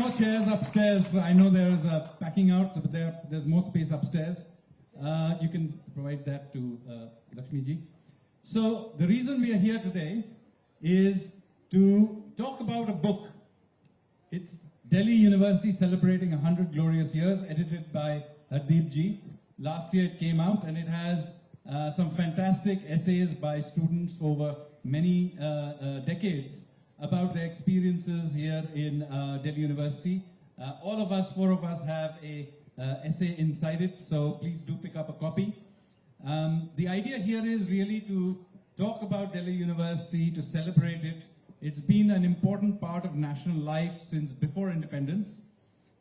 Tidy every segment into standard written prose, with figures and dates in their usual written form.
more chairs upstairs. I know there's packing out, but there's more space upstairs. You can provide that to Lakshmi ji. So the reason we are here today is to talk about a book. It's Delhi University Celebrating 100 Glorious Years, edited by Hardeep ji. Last year it came out, and it has some fantastic essays by students over many decades about their experiences here in Delhi University. All of us, 4 of us, have a essay inside it, so please do pick up a copy. The idea here is really to talk about Delhi University, to celebrate it. It's been an important part of national life since before independence,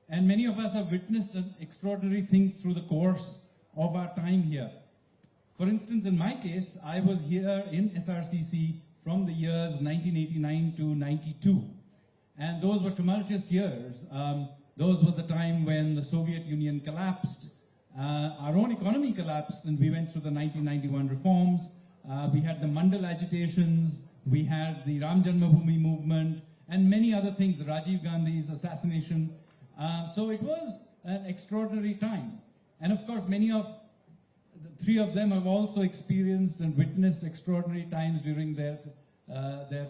and many of us have witnessed extraordinary things through the course of our time here. For instance, in my case, I was here in SRCC from the years 1989 to 92, and those were tumultuous years. Those were the time when the Soviet Union collapsed, our own economy collapsed, and we went through the 1991 reforms. We had the Mandal agitations, we had the Ram Janmabhoomi movement, and many other things, Rajiv Gandhi's assassination. So it was an extraordinary time. And of course, many of the 3 of them have also experienced and witnessed extraordinary times during their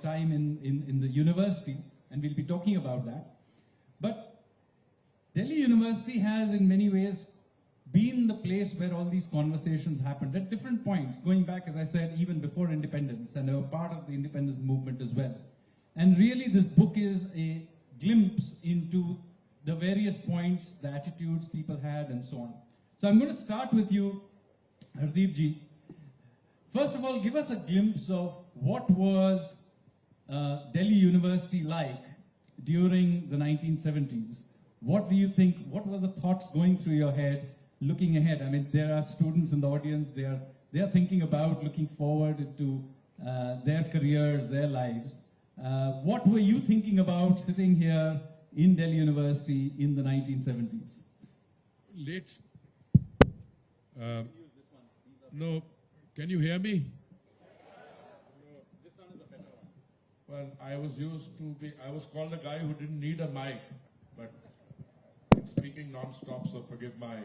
time in the university, and we'll be talking about that. But Delhi University has in many ways been the place where all these conversations happened at different points, going back, as I said, even before independence, and they were part of the independence movement as well. And really this book is a glimpse into the various points, the attitudes people had, and so on. So I'm going to start with you, Hardeep ji. First of all, give us a glimpse of what was Delhi University like during the 1970s. What do you think, what were the thoughts going through your head, looking ahead? I mean, there are students in the audience, they are thinking about looking forward into their careers, their lives. What were you thinking about sitting here in Delhi University in the 1970s? No, can you hear me? This one is a better one. Well, I was called a guy who didn't need a mic, but I'm speaking non-stop, so forgive my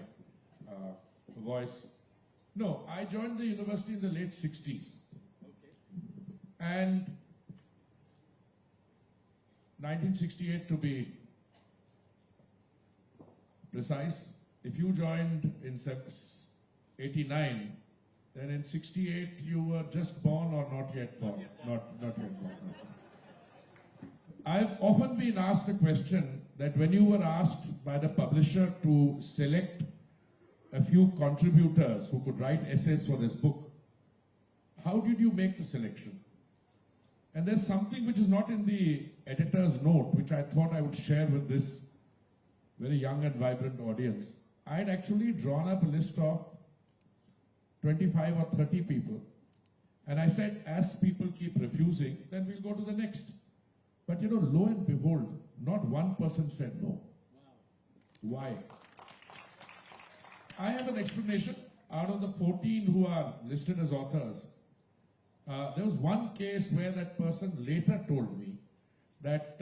voice. No, I joined the university in the late 60s. Okay. And 1968 to be precise. If you joined in 89, then in 68 you were just born or not yet born? Not yet born. I've often been asked a question that when you were asked by the publisher to select a few contributors who could write essays for this book, how did you make the selection? And there's something which is not in the editor's note, which I thought I would share with this very young and vibrant audience. I had actually drawn up a list of 25 or 30 people, and I said, as people keep refusing, then we'll go to the next. But you know, lo and behold, not one person said no. Wow. Why? I have an explanation. Out of the 14 who are listed as authors, there was one case where that person later told me that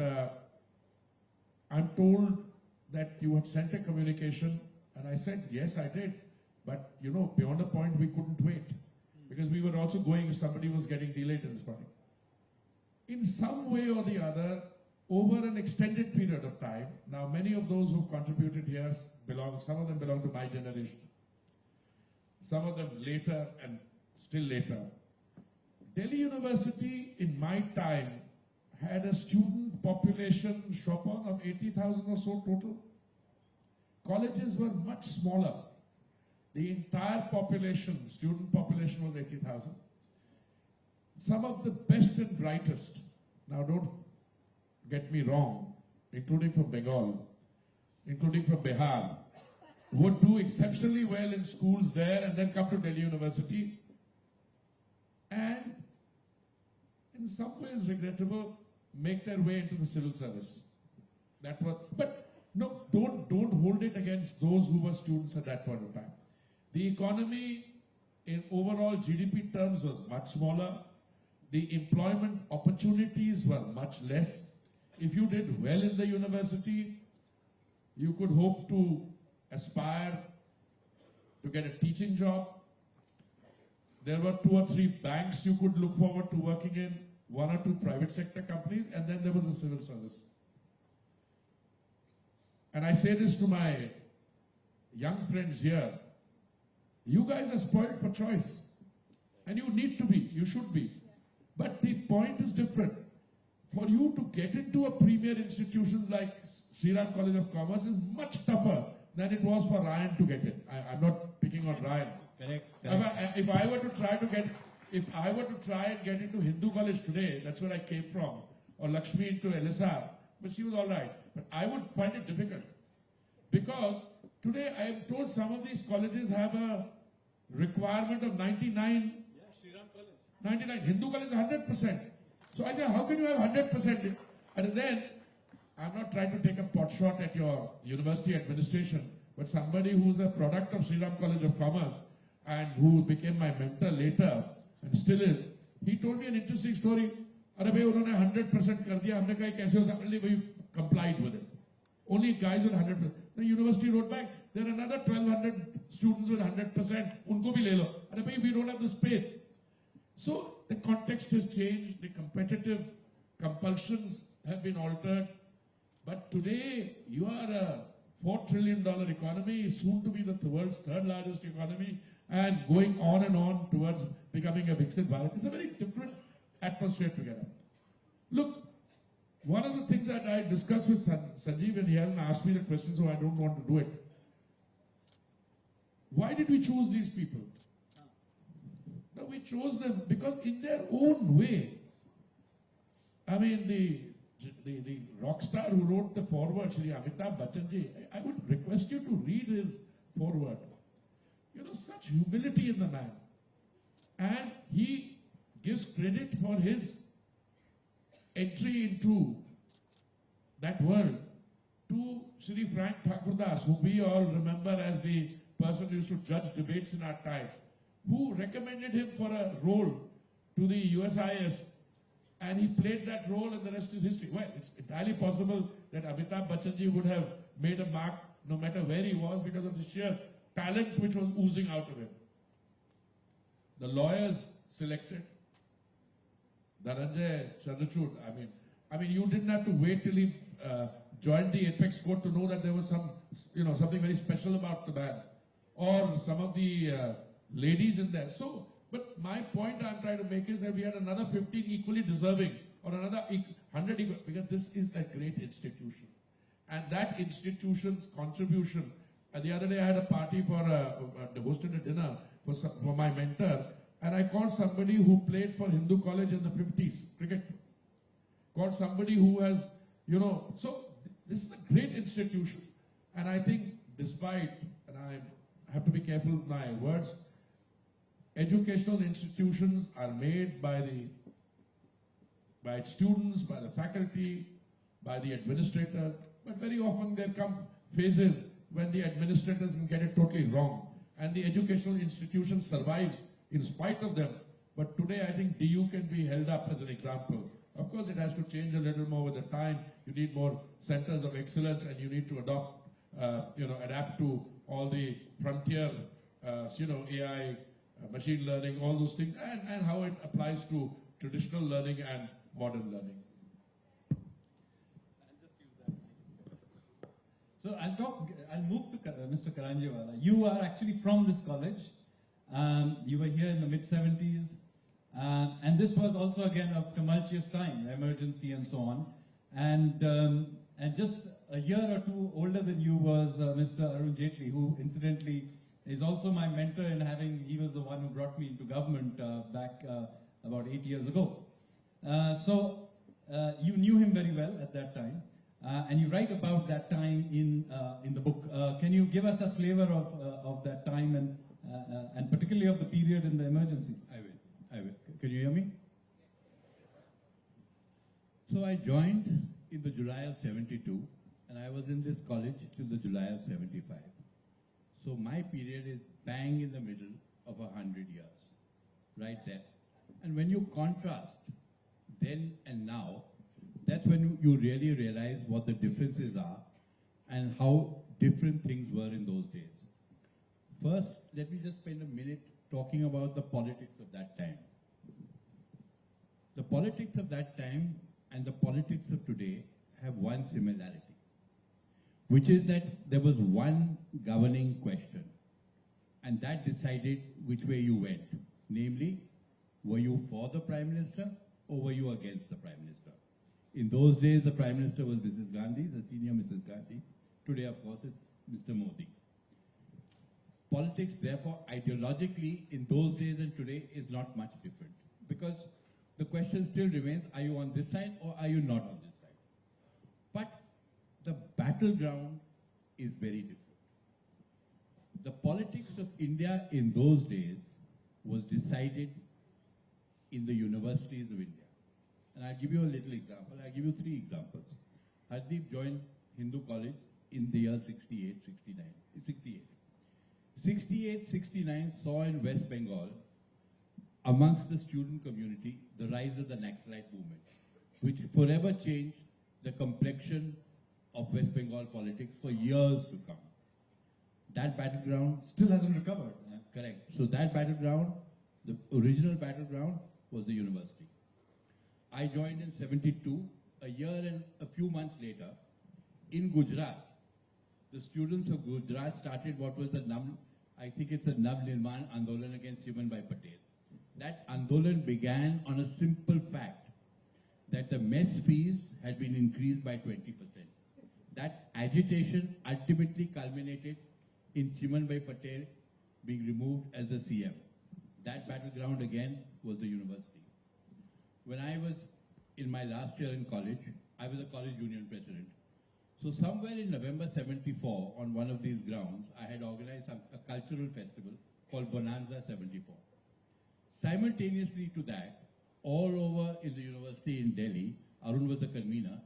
I'm told that you had sent a communication, and I said, yes, I did. But, you know, beyond a point, we couldn't wait, because we were also going if somebody was getting delayed in responding. In some way or the other, over an extended period of time, now many of those who contributed here some of them belong to my generation, some of them later and still later. Delhi University, in my time, had a student population, Chopin, of 80,000 or so total. Colleges were much smaller. The entire population, student population, was 80,000. Some of the best and brightest, now don't get me wrong, including from Bengal, including from Bihar, would do exceptionally well in schools there and then come to Delhi University, and in some ways regrettable, make their way into the civil service. That was, but no, don't hold it against those who were students at that point of time. The economy in overall GDP terms was much smaller. The employment opportunities were much less. If you did well in the university, You could hope to aspire to get a teaching job. There were 2 or 3 banks you could look forward to working in, 1 or 2 private sector companies, and then there was the civil service. And I say this to my young friends here, you guys are spoiled for choice. And you need to be, you should be. But the point is different. For you to get into a premier institution like Sri Ram College of Commerce is much tougher than it was for Ryan to get in. I'm not picking on Ryan. Correct. If I were to try and get into Hindu College today, that's where I came from, or Lakshmi into LSR, but she was all right. But I would find it difficult. Because today I am told some of these colleges have a requirement of 99. Yeah, Sri Ram College. 99. Hindu College is 100%. So I said, how can you have 100%? And then, I'm not trying to take a pot shot at your university administration, but somebody who's a product of Sri Ram College of Commerce and who became my mentor later and still is, he told me an interesting story. अरे भाई उन्होंने 100% कर दिया, हमने कहा कैसे हो सकता है? We complied with it. Only guys with 100%. The university wrote back, there are another 1,200 students with 100%. उनको भी ले लो. अरे भाई we don't have the space. So the context has changed. The competitive compulsions have been altered. But today you are a $4 trillion economy, soon to be the world's 3rd largest economy, and going on and on towards becoming a Viksit Bharat. It's a very different atmosphere together. Look, one of the things that I discussed with Sanjeev, and he hasn't asked me the question, so I don't want to do it. Why did we choose these people? No, we chose them because in their own way, I mean, the rock star who wrote the foreword, Shri Amitabh Bachchan ji, I would request you to read his foreword. You know, such humility in the man. And he gives credit for his entry into that world to Shri Frank Thakurdas, who we all remember as the person who used to judge debates in our time, who recommended him for a role to the USIS, and he played that role and the rest is history. Well, it's entirely possible that Amitabh Bachchan ji would have made a mark no matter where he was because of the sheer talent which was oozing out of him. The lawyers selected Dhananjay Chandrachud. I mean, you didn't have to wait till he joined the Apex Court to know that there was something very special about the man, or some of the ladies in there. So, but my point I'm trying to make is that we had another 15 equally deserving, or another 100 equal, because this is a great institution, and that institution's contribution. And the other day I had a party for hosted a dinner for my mentor. And I called somebody who played for Hindu College in the 50s, cricket. Called somebody who has, so this is a great institution. And I think despite, and I have to be careful with my words, educational institutions are made by its students, by the faculty, by the administrators. But very often there come phases when the administrators can get it totally wrong. And the educational institution survives in spite of them. But today I think DU can be held up as an example. Of course it has to change a little more with the time. You need more centers of excellence, and you need to adapt to all the frontier, AI, machine learning, all those things, and how it applies to traditional learning and modern learning. So I'll move to Mr. Karanjewala. You are actually from this college. You were here in the mid-70s. And this was also, again, a tumultuous time, emergency and so on. And just a year or two older than you was Mr. Arun Jaitley, who incidentally is also my mentor in he was the one who brought me into government back about 8 years ago. So you knew him very well at that time. And you write about that time in the book. Can you give us a flavor of that time and particularly of the period in the emergency? I will. Can you hear me? So I joined in the July of 72, and I was in this college till the July of 75. So my period is bang in the middle of 100 years, right there. And when you contrast then and now, that's when you really realize what the differences are and how different things were in those days. First, let me just spend a minute talking about the politics of that time. The politics of that time and the politics of today have one similarity, which is that there was one governing question, and that decided which way you went. Namely, were you for the Prime Minister or were you against the Prime Minister? In those days, the Prime Minister was Mrs. Gandhi, the senior Mrs. Gandhi. Today, of course, it's Mr. Modi. Politics, therefore, ideologically, in those days and today, is not much different. Because the question still remains, are you on this side or are you not on this side? But the battleground is very different. The politics of India in those days was decided in the universities of India. And I'll give you a little example. I'll give you 3 examples. Hardeep joined Hindu College in the year 68, 69 saw in West Bengal, amongst the student community, the rise of the Naxalite movement, which forever changed the complexion of West Bengal politics for years to come. That battleground Still hasn't recovered. correct. So that battleground, the original battleground, was the university. I joined in 72. A year and a few months later, in Gujarat, the students of Gujarat started what was the I think it's a Nav Nirman Andolan against Chimanbhai Patel. That Andolan began on a simple fact that the mess fees had been increased by 20%. That agitation ultimately culminated in Chimanbhai Patel being removed as the CM. That battleground again was the university. When I was in my last year in college, I was a college union president. So somewhere in November 74, on one of these grounds, I had organized a cultural festival called Bonanza 74. Simultaneously to that, all over in the university in Delhi, Arun was the convener,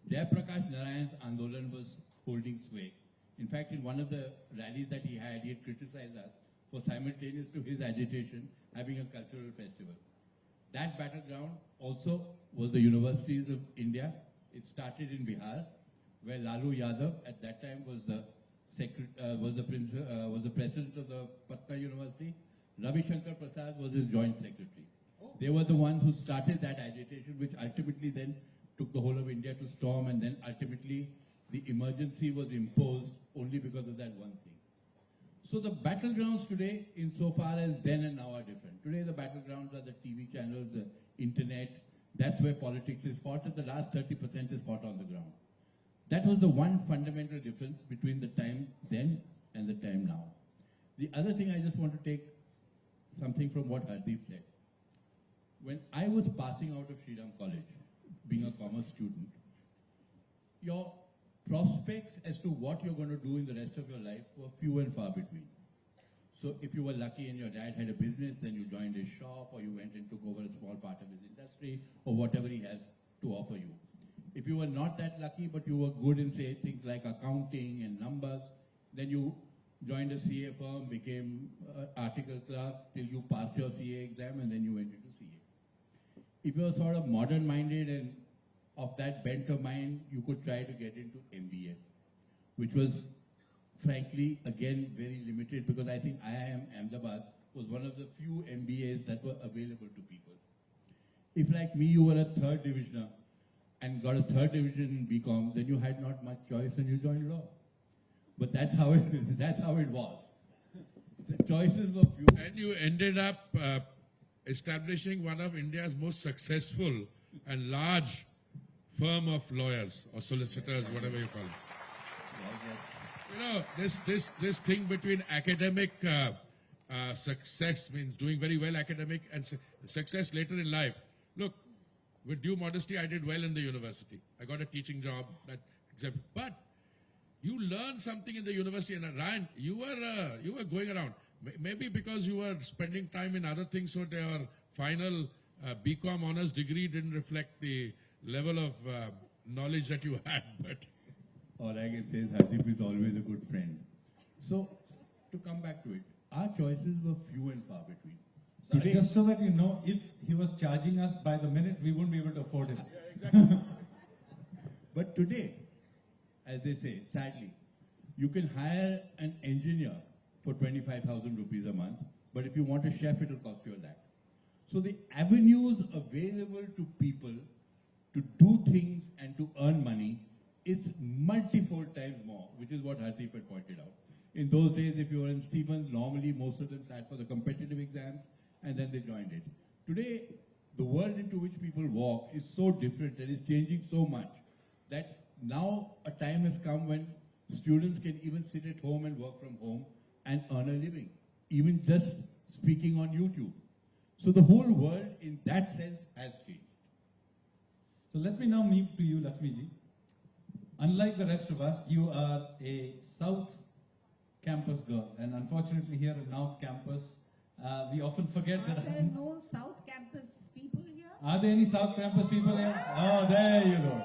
Jayaprakash Narayan's Andolan was holding sway. In fact, in one of the rallies that he had criticized us for simultaneous to his agitation having a cultural festival. That battleground also was the universities of India. It started in Bihar, where Lalu Yadav at that time was the president of the Patna University. Ravi Shankar Prasad was his joint secretary. They were the ones who started that agitation, which ultimately then took the whole of India to storm, and then ultimately the emergency was imposed only because of that one thing. So the battlegrounds today, insofar as then and now, are different. Today the battlegrounds are the TV channels, the internet. That's where politics is fought, and the last 30% is fought on the ground. That was the one fundamental difference between the time then and the time now. The other thing, I just want to take something from what Hardeep said. When I was passing out of Shriram College, being a commerce student, your prospects as to what you're going to do in the rest of your life were few and far between. So if you were lucky and your dad had a business, then you joined his shop, or you went and took over a small part of his industry, or whatever he has to offer you. If you were not that lucky, but you were good in, say, things like accounting and numbers, then you joined a CA firm, became article clerk till you passed your CA exam, and then you went into CA. If you were sort of modern-minded and of that bent of mind, you could try to get into MBA, which was, frankly, again, very limited, because I think IIM Ahmedabad was one of the few MBAs that were available to people. If, like me, you were a third divisioner and got a third division in BCom, then you had not much choice and you joined law. But that's how it was. The choices were few. And you ended up establishing one of India's most successful and large firm of lawyers or solicitors, whatever you call it. You know, this thing between academic success means doing very well academic and success later in life. Look, with due modesty, I did well in the university. I got a teaching job, but you learned something in the university. And Ryan, you were going around. Maybe because you were spending time in other things, so your final BCom honors degree didn't reflect the level of knowledge that you had. But all I can say is Hardeep is always a good friend. So, to come back to it, our choices were few and far between. So just so that you know, if he was charging us by the minute, we wouldn't be able to afford it. yeah, exactly. But today, as they say, sadly. You can hire an engineer for 25,000 rupees a month, but if you want a chef, it will cost you a lakh. So the avenues available to people to do things and to earn money is multifold times more, which is what Hardeep had pointed out. In those days, if you were in Stevens, normally most of them sat for the competitive exams and then they joined it. Today, the world into which people walk is so different and is changing so much that now a time has come when students can even sit at home and work from home and earn a living, even just speaking on YouTube. So the whole world in that sense has changed. So let me now move to you, Lakshmiji. Unlike the rest of us, you are a South Campus girl, and unfortunately here in North Campus, we often forget Are that... there no South Campus people here? Are there any South Campus people here? Oh, there you go.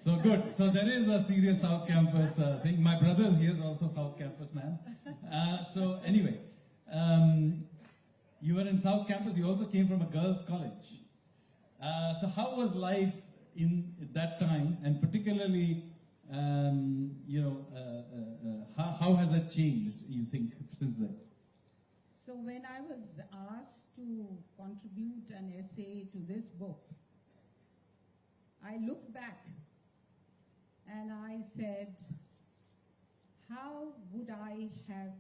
So good. So there is a serious South Campus thing. My brother is here, is also South Campus man. So anyway, you were in South Campus. You also came from a girls' college. So how was life in that time, and particularly, how has that changed, you think, since then? So when I was asked to contribute an essay to this book, I looked back and I said, how would I have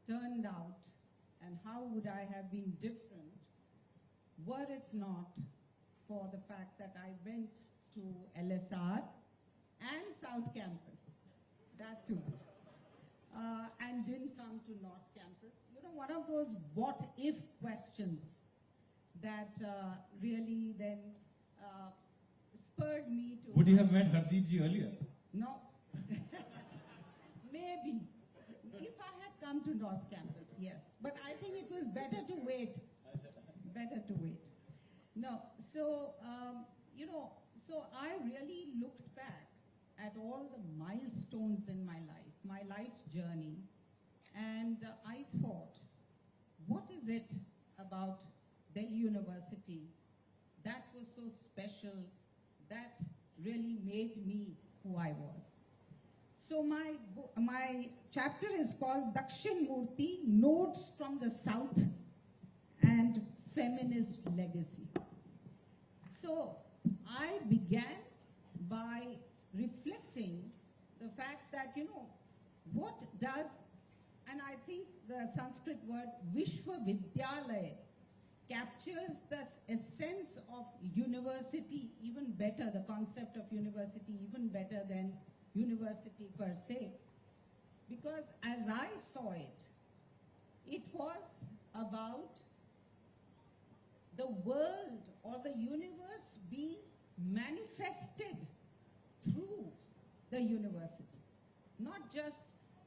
turned out and how would I have been different were it not for the fact that I went to LSR and South Campus, that too, and didn't come to North Campus. You know, one of those what-if questions that really then spurred me to... Would you have met Hardeepji earlier? No. Maybe. If I had come to North Campus, yes. But I think it was better to wait. Better to wait. No. So, so I really looked back at all the milestones in my life's journey, and I thought, what is it about Delhi University that was so special, that really made me who I was? So my chapter is called Dakshin Murti, Notes from the South and Feminist Legacy. So I began by reflecting the fact that, what does, and I think the Sanskrit word Vishwavidyalaya captures the essence of university even better, the concept of university even better than university per se. Because as I saw it, it was about the world or the universe being manifested through the university. Not just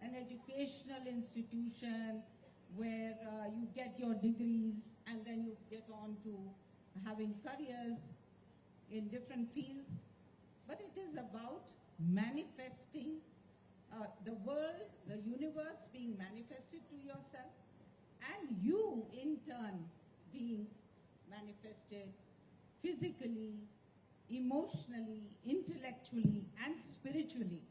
an educational institution where you get your degrees and then you get on to having careers in different fields, but it is about manifesting the world, the universe being manifested to yourself, and you in turn being manifested physically, emotionally, intellectually, and spiritually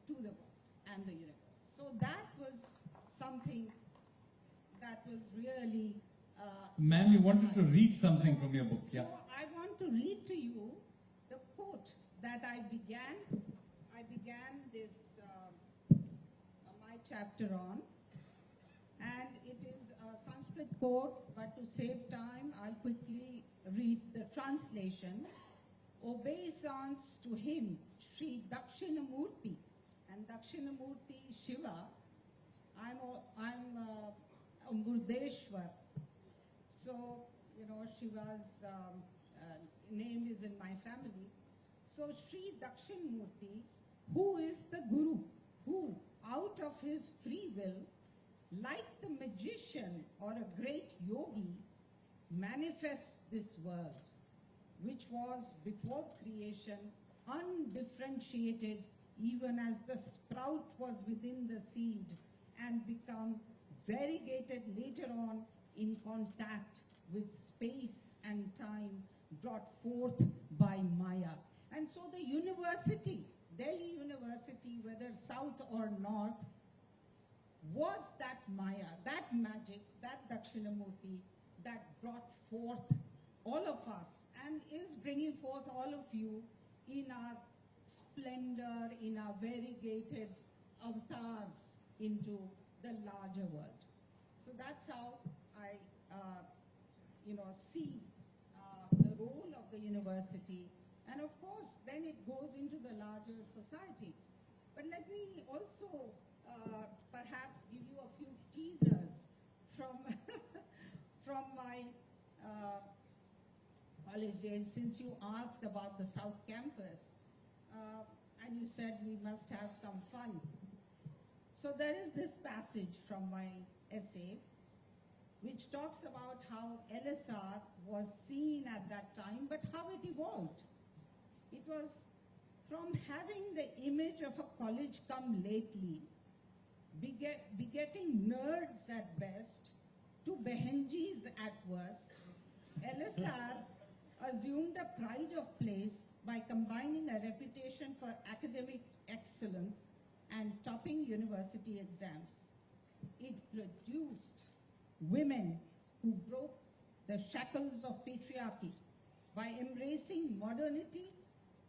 to the world and the universe. So that was something that was really... Ma'am, you wanted to read something from your book, yeah. So I want to read to you the quote that I began this my chapter on, and it is a Sanskrit quote, but to save time, I'll quickly read the translation. Obeisance to him, Sri Dakshinamurti, and Dakshinamurti Shiva. I'm a Murdeshwar, so Shiva's name is in my family. So Sri Dakshinamurti, who is the Guru, who out of his free will, like the magician or a great yogi, manifests this world, which was before creation undifferentiated, even as the sprout was within the seed, and become variegated later on in contact with space and time brought forth by Maya. And so the university, Delhi University, whether south or north, was that Maya, that magic, that Dakshinamurti that brought forth all of us and is bringing forth all of you in our splendor, in our variegated avatars into the larger world. So that's how I, see the role of the university. And of course, then it goes into the larger society. But let me also perhaps give you a few teasers from, from my college days, since you asked about the South Campus, and you said we must have some fun. So there is this passage from my essay, which talks about how LSR was seen at that time, but how it evolved. It was from having the image of a college come lately, begetting nerds at best, to Behenjis at worst. LSR assumed a pride of place by combining a reputation for academic excellence and topping university exams. It produced women who broke the shackles of patriarchy by embracing modernity,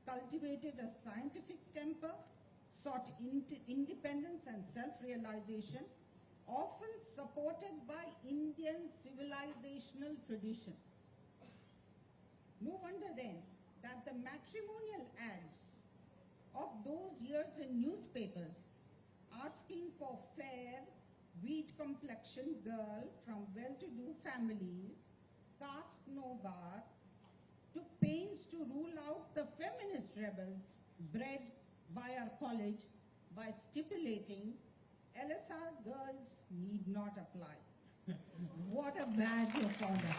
cultivated a scientific temper, sought independence and self-realization, often supported by Indian civilizational traditions. No wonder then that the matrimonial ads of those years in newspapers asking for fair, wheat-complexioned girl from well-to-do families, caste no bar, took pains to rule out the feminist rebels bred by our college by stipulating LSR girls need not apply. What a badge of honor.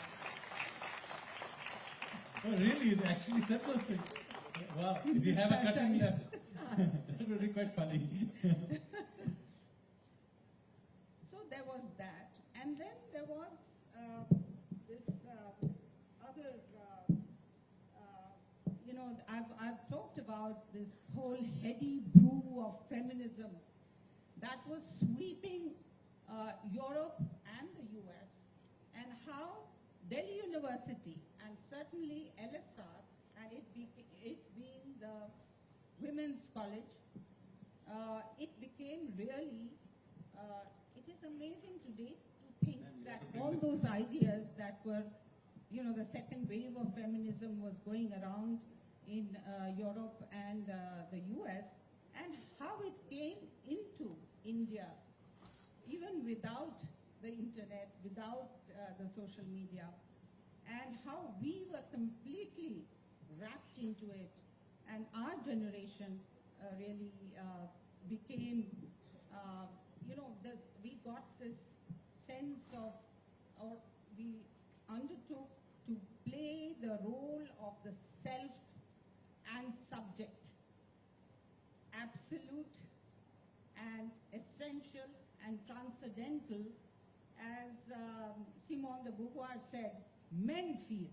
Oh, really? They actually said those things? Wow. Did you have a cutting left? That would be quite funny. So there was that. And then there was this other, I've talked about this whole heady brew of feminism that was sweeping Europe and the US, and how Delhi University and certainly LSR, and it being the women's college, it became really, it is amazing today to think that all those ideas that were, the second wave of feminism was going around in Europe and the US, and how it came into India, even without the internet, without the social media, and how we were completely wrapped into it, and our generation really became, we got this sense of, or we undertook to play the role of the self and subject, absolute and essential and transcendental, as Simone de Beauvoir said, men feel.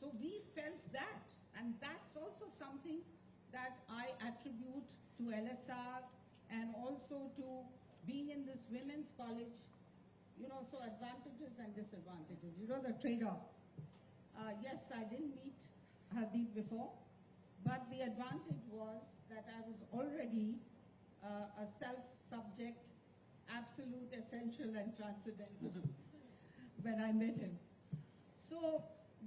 So we felt that, and that's also something that I attribute to LSR and also to being in this women's college, so advantages and disadvantages, the trade-offs. Yes, I didn't meet Hardeep before, but the advantage was that I was already a self-subject, absolute, essential, and transcendental when I met him. So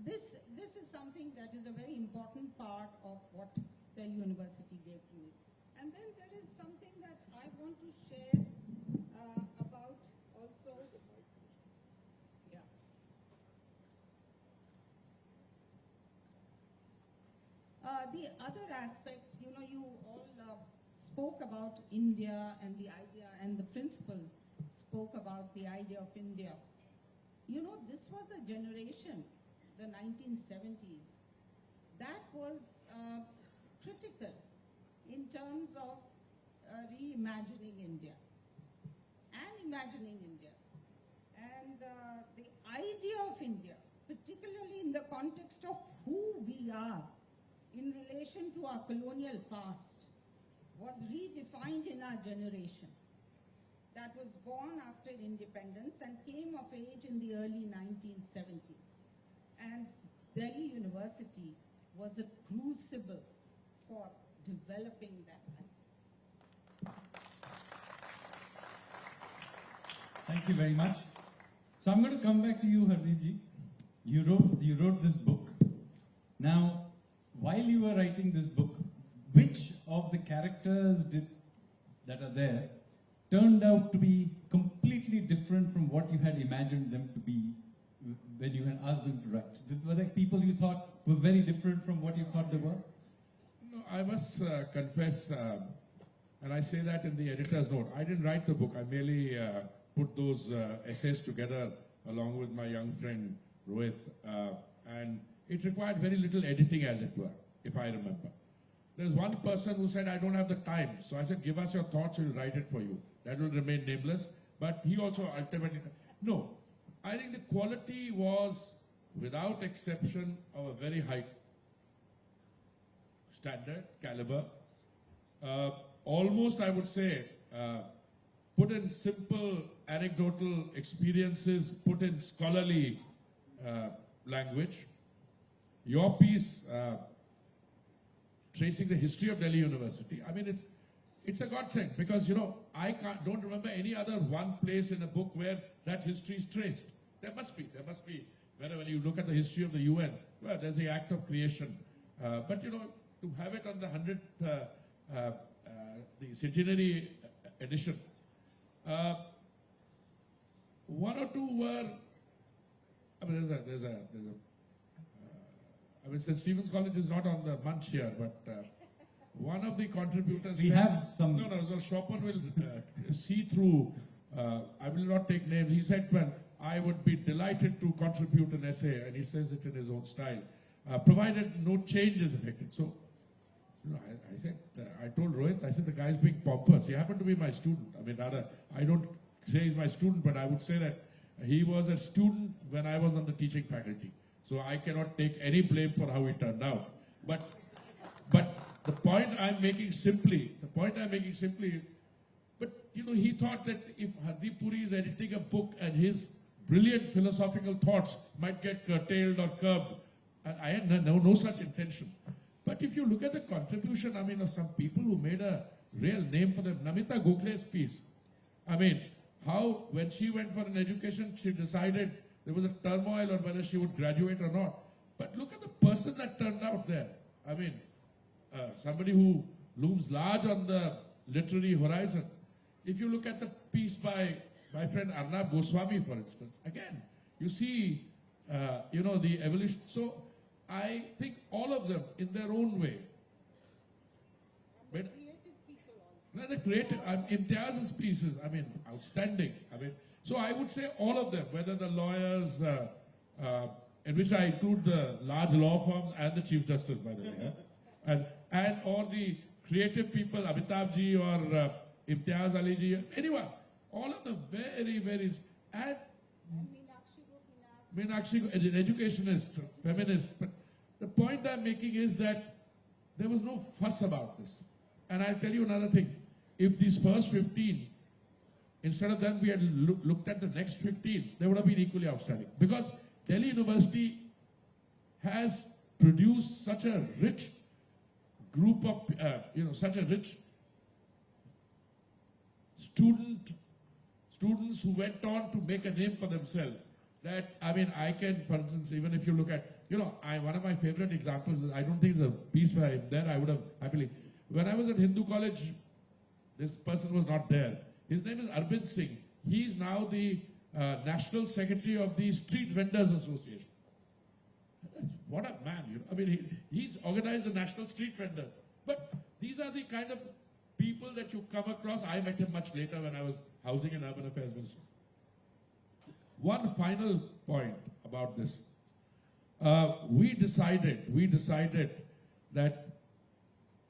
this is something that is a very important part of what Delhi University gave to me. And then there is something that I want to share about also. Yeah. The other aspect, you all spoke about India and the idea, and the principal spoke about the idea of India. This was a generation, the 1970s, that was critical in terms of reimagining India and imagining India. And the idea of India, particularly in the context of who we are in relation to our colonial past, was redefined in our generation, that was born after independence and came of age in the early 1970s. And Delhi University was a crucible for developing that idea. Thank you very much. So I'm going to come back to you, Hardeep. You wrote this book. Now, while you were writing this book, which of the characters that are there turned out to be completely different from what you had imagined them to be when you had asked them to write? Were there people you thought were very different from what you thought they were? No, I must confess, and I say that in the editor's note, I didn't write the book. I merely put those essays together along with my young friend Rohit, and it required very little editing, as it were, if I remember. There's one person who said, I don't have the time. So I said, give us your thoughts, we'll write it for you. That will remain nameless. But he also ultimately, no. I think the quality was, without exception, of a very high standard, caliber. Almost, I would say, put in simple anecdotal experiences, put in scholarly language. Your piece, tracing the history of Delhi University, I mean, it's a godsend because, you know, I don't remember any other one place in a book where that history is traced. There must be. When you look at the history of the UN, well, there's the act of creation. But, you know, to have it on the 100th, the centenary edition, one or two were, I mean, I mean, St. Stephen's College is not on the munch here, but one of the contributors We said, have some... No, so Chopin will see through, I will not take names. He said, well, I would be delighted to contribute an essay, and he says it in his own style, provided no change is effected. So, you know, I said, I told Rohit, I said, the guy's being pompous. He happened to be my student. I mean, rather, I don't say he's my student, but I would say that he was a student when I was on the teaching faculty. So I cannot take any blame for how it turned out. But the point I'm making simply is, but you know, he thought that if Hardeep Puri is editing a book and his brilliant philosophical thoughts might get curtailed or curbed, and I had no such intention. But if you look at the contribution, I mean, of some people who made a real name for them, Namita Gokhale's piece, I mean, how when she went for an education, she decided there was a turmoil on whether she would graduate or not. But look at the person that turned out there. I mean, somebody who looms large on the literary horizon. If you look at the piece by my friend Arnab Goswami, for instance, again, you see, you know, the evolution. So I think all of them, in their own way. And the creative people also. No, the creative, Imtiaz's pieces, I mean, outstanding. I mean, so I would say all of them, whether the lawyers, in which I include the large law firms and the Chief Justice, by the way, and all the creative people, Amitabh ji or Imtiaz Ali ji, anyone, all of them very, very, and Meenakshi, an educationist, feminist. But the point I'm making is that there was no fuss about this. And I'll tell you another thing. If these first 15, instead of them we had looked at the next 15, they would have been equally outstanding. Because Delhi University has produced such a rich group of, you know, such a rich students who went on to make a name for themselves. That, I mean, I can, for instance, even if you look at, you know, one of my favorite examples is, I don't think it's a piece by him there, I would have happily. When I was at Hindu College, this person was not there. His name is Hardeep Singh. He's now the National Secretary of the Street Vendors Association. What a man, you know. I mean, he's organized the National Street Vendor. But these are the kind of people that you come across. I met him much later when I was Housing and Urban Affairs Minister. One final point about this. We decided that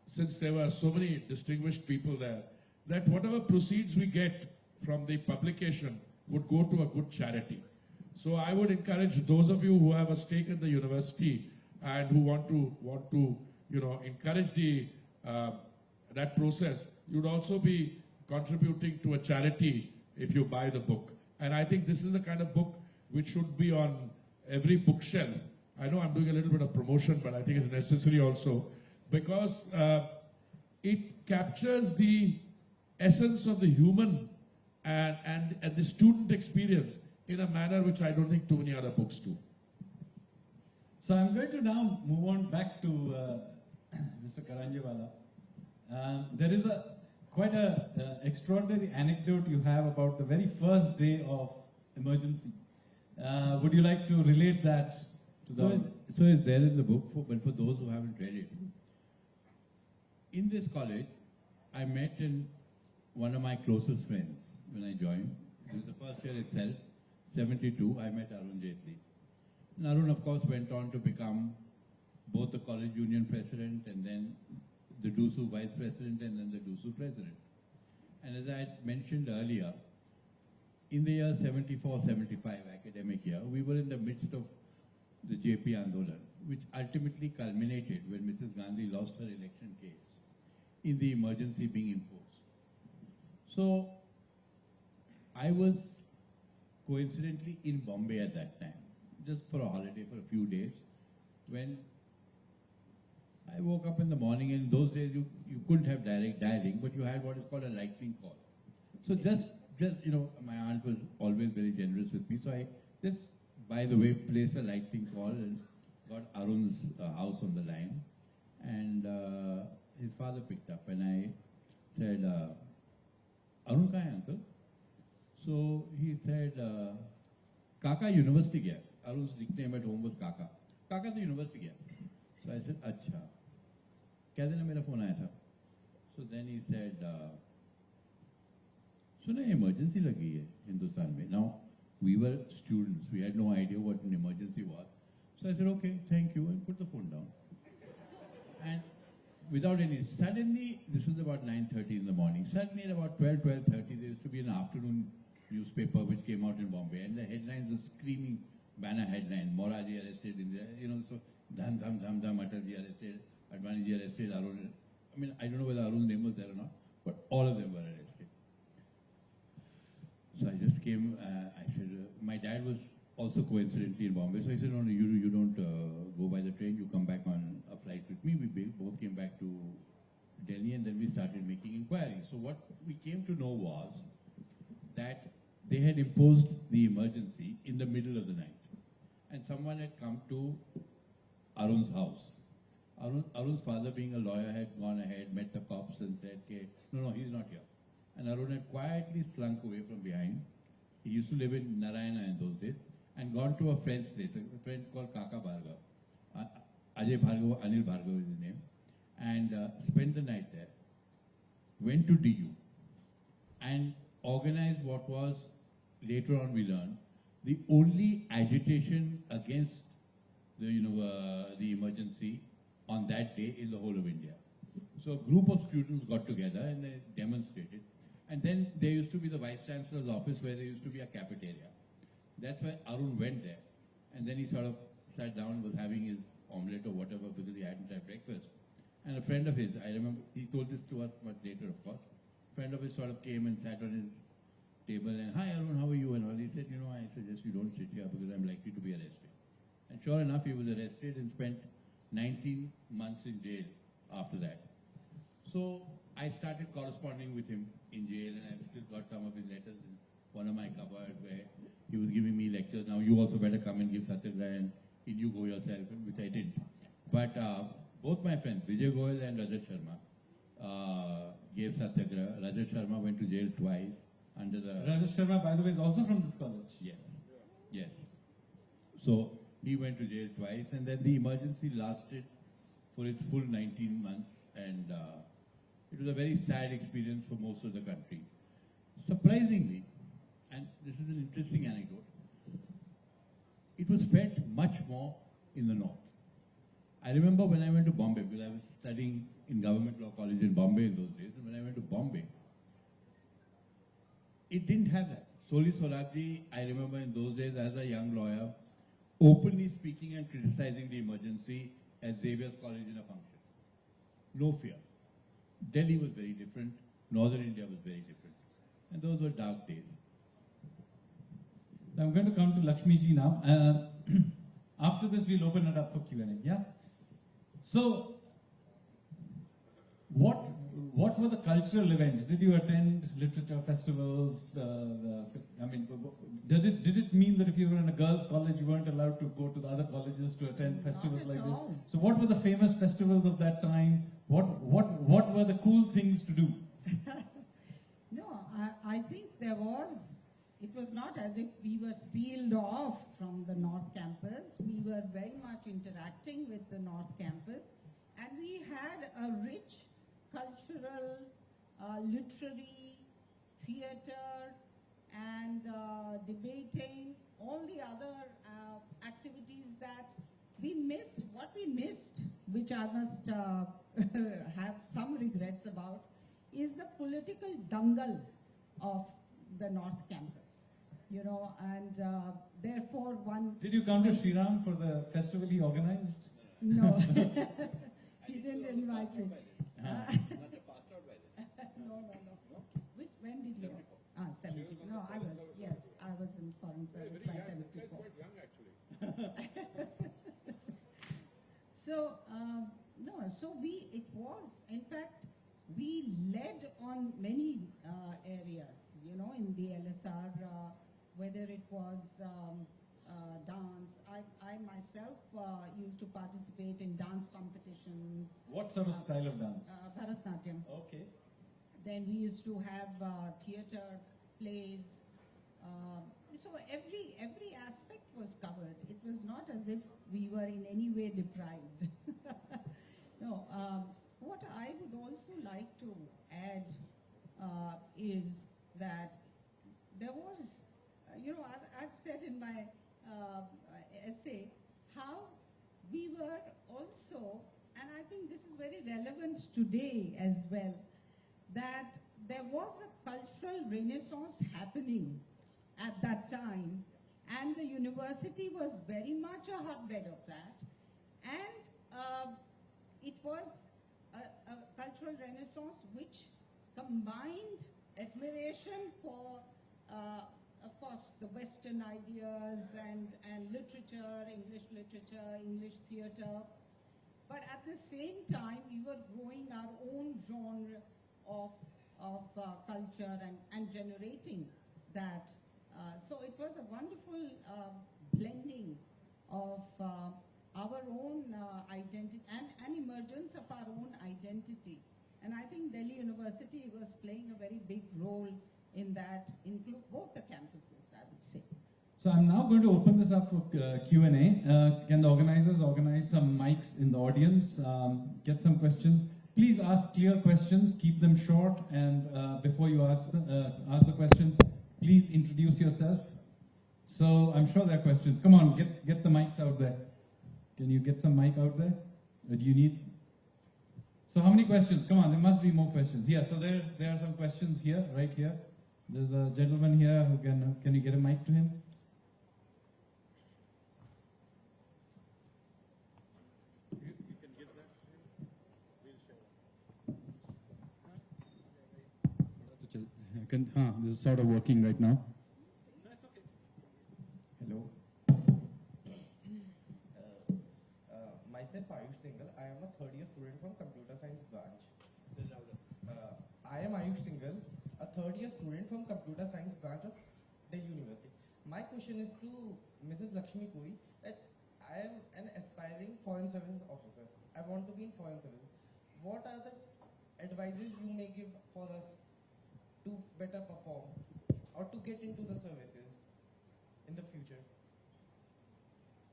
since there were so many distinguished people there, that whatever proceeds we get from the publication would go to a good charity. So I would encourage those of you who have a stake in the university and who want to you know, encourage the that process, you'd also be contributing to a charity if you buy the book. And I think this is the kind of book which should be on every bookshelf. I know I'm doing a little bit of promotion, but I think it's necessary also, because it captures the essence of the human and the student experience in a manner which I don't think too many other books do. So I'm going to now move on back to Mr. Karanjewala. There is quite a extraordinary anecdote you have about the very first day of emergency. Would you like to relate that to the audience? So it's there in the book, but for those who haven't read it. In this college, I met one of my closest friends when I joined. It was the first year itself, 72, I met Arun Jaitley. And Arun, of course, went on to become both the college union president and then the DUSU vice president and then the DUSU president. And as I had mentioned earlier, in the year 74-75 academic year, we were in the midst of the JP Andolan, which ultimately culminated when Mrs. Gandhi lost her election case in the emergency being imposed. So I was coincidentally in Bombay at that time, just for a holiday for a few days, when I woke up in the morning. And in those days you couldn't have direct dialing, but you had what is called a lightning call. So just you know, my aunt was always very generous with me, so I just, by the way, placed a lightning call and got Arun's house on the line. And his father picked up and I said, Arun kahan hai, uncle? So he said, Kaka university gaya. Arun's nickname at home was Kaka. Kaka to university gaya. So I said, Acha. Kya dina mera phone aaya tha? So then he said, Suna, emergency lagi hai Hindustan mein. Now, we were students. We had no idea what an emergency was. So I said, okay, thank you, and put the phone down. And without any, suddenly, this was about 9:30 in the morning. Suddenly at about 12:30, there used to be an afternoon newspaper which came out in Bombay, and the headlines were screaming banner headline, Moraji arrested, you know, so dham, dham, dham, dham, Atalji arrested, Advaniji arrested, Arun. I mean, I don't know whether Arun's name was there or not, but all of them were arrested. So I just came, I said, my dad was also coincidentally in Bombay, so I said, no, you don't go by the train, you come back on a flight with me. We both came back to Delhi, and then we started making inquiries. So what we came to know was that they had imposed the emergency in the middle of the night. And someone had come to Arun's house. Arun's father, being a lawyer, had gone ahead, met the cops and said, okay, no, he's not here. And Arun had quietly slunk away from behind. He used to live in Narayana in those days, and gone to a friend's place, a friend called Kaka Bhargav. Ajay Bhargav, Anil Bhargav is his name. And spent the night there. Went to DU. And organized what was, later on we learned, the only agitation against the emergency on that day in the whole of India. So a group of students got together and they demonstrated. And then there used to be the Vice Chancellor's office where there used to be a cafeteria. That's why Arun went there. And then he sort of sat down, was having his omelette or whatever because he hadn't had breakfast. And a friend of his, I remember, he told this to us much later, of course. A friend of his sort of came and sat on his table and, hi Arun, how are you? And all. He said, I suggest you don't sit here because I'm likely to be arrested. And sure enough, he was arrested and spent 19 months in jail after that. So I started corresponding with him in jail, and I've still got some of his letters in one of my cupboards where he was giving me lectures. Now you also better come and give Satyagraha, and in you go yourself, which I didn't. But both my friends, Vijay Goyal and Rajat Sharma, gave Satyagraha. Rajat Sharma went to jail twice under the... Rajat Sharma, by the way, is also from this college. Yes, yes. So he went to jail twice, and then the emergency lasted for its full 19 months, and it was a very sad experience for most of the country. Surprisingly, and this is an interesting anecdote, it was felt much more in the north. I remember when I went to Bombay, because I was studying in Government Law College in Bombay in those days, and when I went to Bombay, it didn't have that. Soli Sorabji, I remember in those days as a young lawyer, openly speaking and criticizing the emergency at Xavier's College in a function. No fear. Delhi was very different, northern India was very different. And those were dark days. I'm going to come to Lakshmi ji now. After this, we'll open it up for Q&A. Yeah. So, what were the cultural events? Did you attend literature festivals? I mean, did it mean that if you were in a girls' college, you weren't allowed to go to the other colleges to attend festivals Not like at this? all. So, what were the famous festivals of that time? What were the cool things to do? No, I think there was, it was not as if we were sealed off from the North Campus. We were very much interacting with the North Campus, and we had a rich cultural, literary, theater, and debating, all the other activities that we missed. What we missed, which I must have some regrets about, is the political dangle of the North Campus. You know, and therefore one... Did you come to Shriram for the festival he organized? No, he didn't invite me. No. When did you? 70. No, I was, yes, I was in foreign service by 74. So, no, so it was, in fact, we led on many areas, you know, in the LSR, whether it was dance. I myself used to participate in dance competitions. What sort of style of dance? Bharatnatyam. Okay. Then we used to have theater, plays. So every aspect was covered. It was not as if we were in any way deprived. No. What I would also like to add is that there was, you know, I've said in my essay how we were also, and I think this is very relevant today as well, that there was a cultural renaissance happening at that time, and the university was very much a hotbed of that, and it was a cultural renaissance which combined admiration for, of course, the Western ideas and literature, English theater, but at the same time we were growing our own genre of culture and generating that. So it was a wonderful blending of our own identity and emergence of our own identity. And I think Delhi University was playing a very big role in that, include both the campuses, I would say. So I'm now going to open this up for Q&A. Can the organizers organize some mics in the audience? Get some questions. Please ask clear questions, keep them short, and before you ask the questions, please introduce yourself. So I'm sure there are questions. Come on, get the mics out there. Can you get some mic out there? Or do you need? So how many questions? Come on, there must be more questions. Yeah, so there are some questions here, right here. There's a gentleman here who can you get a mic to him? You can give that to him. We'll share. This is sort of working right now. That's okay. Hello. Myself Ayush Singhal. I am a third-year student from Computer Science branch. I am Ayush Singhal, a third-year student from Computer Science branch of Delhi University. My question is to Mrs. Lakshmi Puri that I am an aspiring foreign services officer. I want to be in foreign services. What are the advices you may give for us to better perform or to get into the services in the future?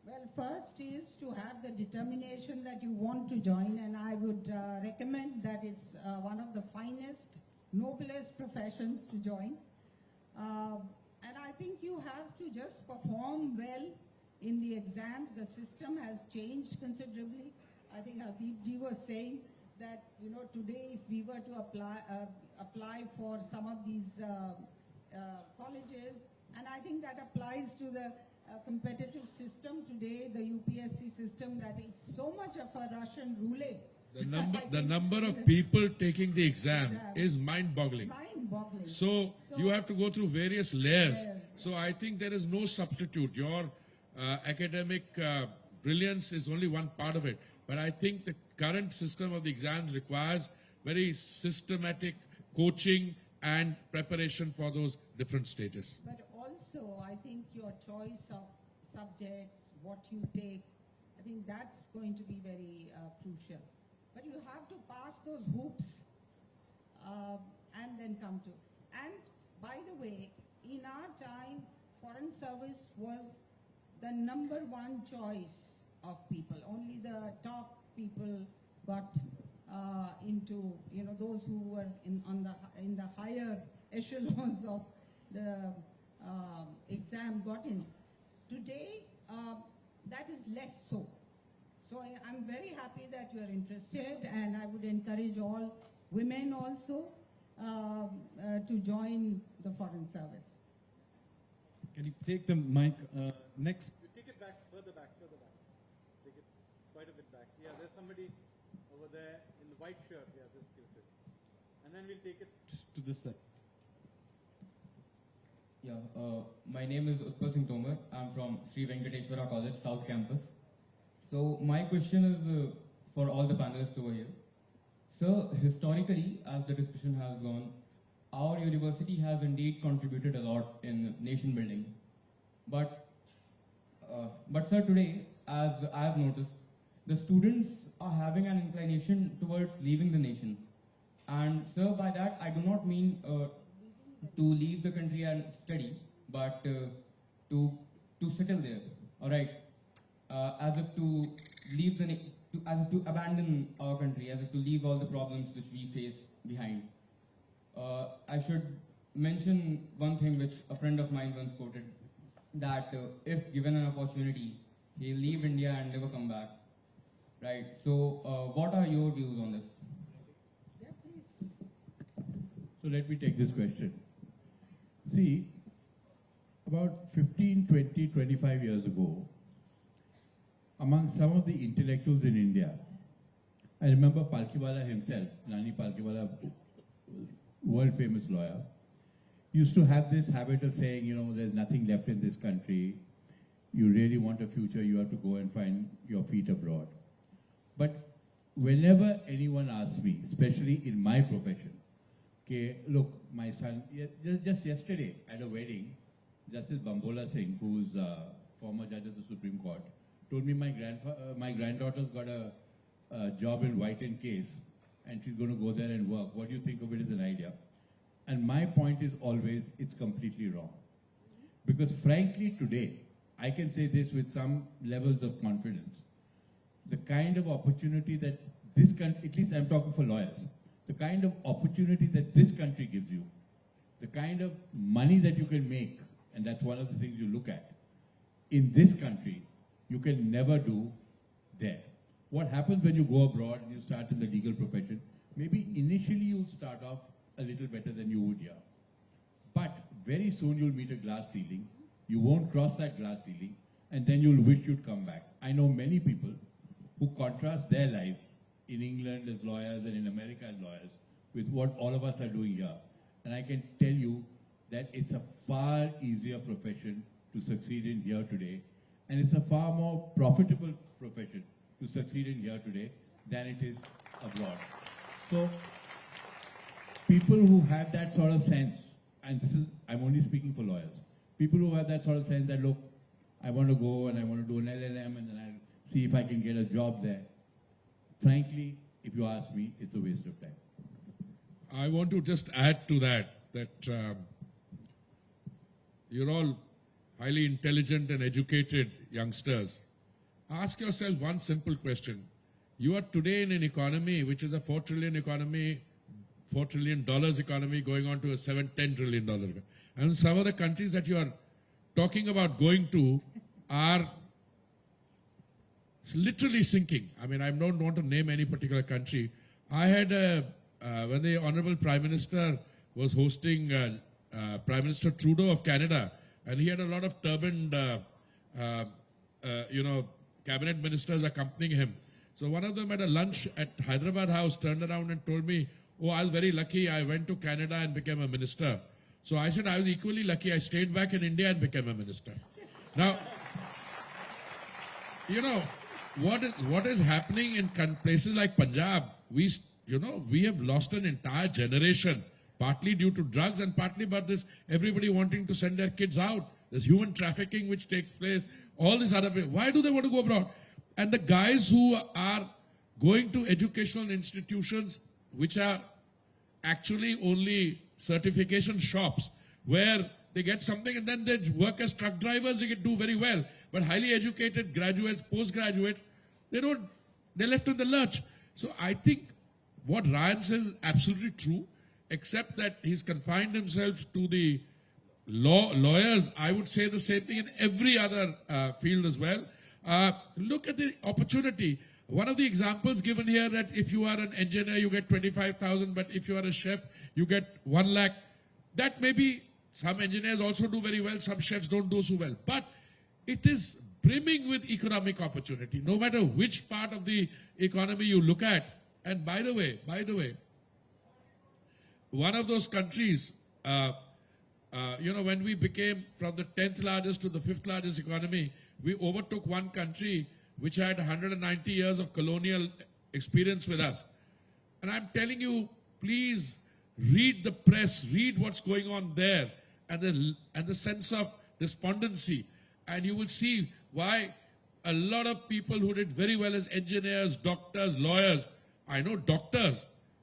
Well, first is to have the determination that you want to join, and I would recommend that it's one of the finest, noblest professions to join. And I think you have to just perform well in the exams. The system has changed considerably. I think Hardeep ji was saying that, you know, today if we were to apply for some of these colleges, and I think that applies to the competitive system today, the UPSC system, that it's so much of a Russian roulette The number of people taking the exam is mind-boggling. Mind-boggling. So you have to go through various layers. Layers. So I think there is no substitute. Your academic brilliance is only one part of it. But I think the current system of the exams requires very systematic coaching and preparation for those different stages. But also, I think your choice of subjects, what you take, I think that's going to be very crucial. But you have to pass those hoops and then come to. And by the way, in our time, foreign service was the #1 choice of people. Only the top people got into, those who were in the higher echelons of the exam got in. Today, that is less so. So I'm very happy that you are interested, and I would encourage all women also to join the foreign service. Can you take the mic next? Take it back, further back. Take it quite a bit back. Yeah, there's somebody over there in the white shirt. Yeah, just give it. And then we'll take it To this side. Yeah, my name is Utpal Singh Tomar. I'm from Sri Venkateshwara College, South Campus. So my question is for all the panelists over here. So historically, as the discussion has gone, our university has indeed contributed a lot in nation building. But sir, today, as I have noticed, the students are having an inclination towards leaving the nation. And sir, by that, I do not mean to leave the country and study, but to settle there. All right, as if to leave as if to abandon our country, as if to leave all the problems which we face behind. I should mention one thing which a friend of mine once quoted, that if given an opportunity, he'll leave India and never come back. Right. So, what are your views on this? Yeah, please. So let me take this question. See, about 15, 20, 25 years ago, among some of the intellectuals in India, I remember Palkhiwala himself, Nani Palkhiwala, world famous lawyer, used to have this habit of saying, there's nothing left in this country. You really want a future, you have to go and find your feet abroad. But whenever anyone asks me, especially in my profession, okay, look, my son, just yesterday at a wedding, Justice Bambola Singh, who's former judge of the Supreme Court, told me my granddaughter's got a job in White and Case, and she's going to go there and work. What do you think of it as an idea? And my point is always, it's completely wrong. Because frankly today, I can say this with some levels of confidence, the kind of opportunity that this country, at least I'm talking for lawyers, the kind of opportunity that this country gives you, the kind of money that you can make, and that's one of the things you look at, in this country, you can never do there. What happens when you go abroad and you start in the legal profession, maybe initially you'll start off a little better than you would here. But very soon you'll meet a glass ceiling, you won't cross that glass ceiling, and then you'll wish you'd come back. I know many people who contrast their lives in England as lawyers and in America as lawyers with what all of us are doing here. And I can tell you that it's a far easier profession to succeed in here today, and it's a far more profitable profession to succeed in here today than it is abroad. So people who have that sort of sense, and this is, I'm only speaking for lawyers, people who have that sort of sense that, look, I want to go and I want to do an LLM and then I'll see if I can get a job there. Frankly, if you ask me, it's a waste of time. I want to just add to that, you're all highly intelligent and educated youngsters. Ask yourself one simple question. You are today in an economy which is a $4 trillion economy, $4 trillion economy going on to a $7-10 trillion economy. And some of the countries that you are talking about going to are literally sinking. I mean, I don't want to name any particular country. I had when the Honorable Prime Minister was hosting Prime Minister Trudeau of Canada, and he had a lot of turbaned, cabinet ministers accompanying him. So one of them at a lunch at Hyderabad House turned around and told me, oh, I was very lucky. I went to Canada and became a minister. So I said, I was equally lucky. I stayed back in India and became a minister. Now, you know, what is happening in places like Punjab, we have lost an entire generation, partly due to drugs and partly about this, everybody wanting to send their kids out. There's human trafficking which takes place, all this other, why do they want to go abroad? And the guys who are going to educational institutions which are actually only certification shops where they get something and then they work as truck drivers, they can do very well. But highly educated graduates, postgraduates, they're left in the lurch. So I think what Ryan says is absolutely true, except that he's confined himself to the lawyers. I would say the same thing in every other field as well. Look at the opportunity. One of the examples given here that if you are an engineer, you get 25,000, but if you are a chef, you get 1 lakh. That may be, some engineers also do very well, some chefs don't do so well. But it is brimming with economic opportunity, no matter which part of the economy you look at. And by the way, one of those countries, when we became from the 10th largest to the 5th largest economy, we overtook one country which had 190 years of colonial experience with us. And I'm telling you, please read the press, read what's going on there, and the sense of despondency. And you will see why a lot of people who did very well as engineers, doctors, lawyers, I know doctors,